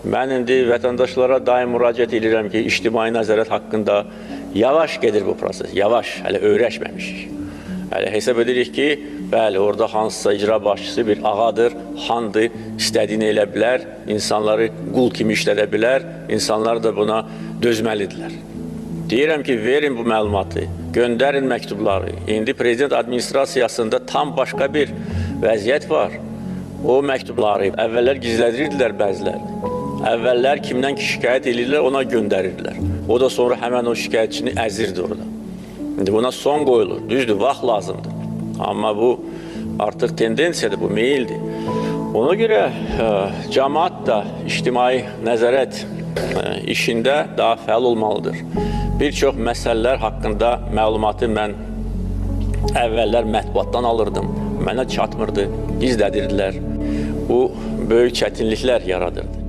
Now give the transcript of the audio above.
Mən indi vətəndaşlara daim müraciət edirəm ki, ictimai nəzarət haqqında yavaş gedir bu proses, yavaş, hələ öyrəşməmişik. Hələ hesab edirik ki, bəli, orada hansısa icra başçısı bir ağadır, xandır, istədiyini elə bilər, insanları qul kimi işlədə bilər, insanlar da buna dözməlidirlər. Deyirəm ki, verin bu məlumatı, göndərin məktubları. İndi prezident administrasiyasında tam başqa bir vəziyyət var. O məktubları əvvəllər gizlədirdilər bəziləri. Əvvəllər kimdən ki şikayət edirlər, ona göndərirdilər. O da sonra həmən o şikayətçini əzirdi orada. İndi buna son qoyulur. Düzdür, vaxt lazımdır. Amma bu artıq tendensiyadır, bu meyildir. Ona görə cəmaət da ictimai nəzarət işində daha fəal olmalıdır. Bir çox məsələlər haqqında məlumatı mən əvvəllər mətbuatdan alırdım. Mənə çatmırdı, gizlədirdilər. Bu böyük çətinliklər yaradırdı.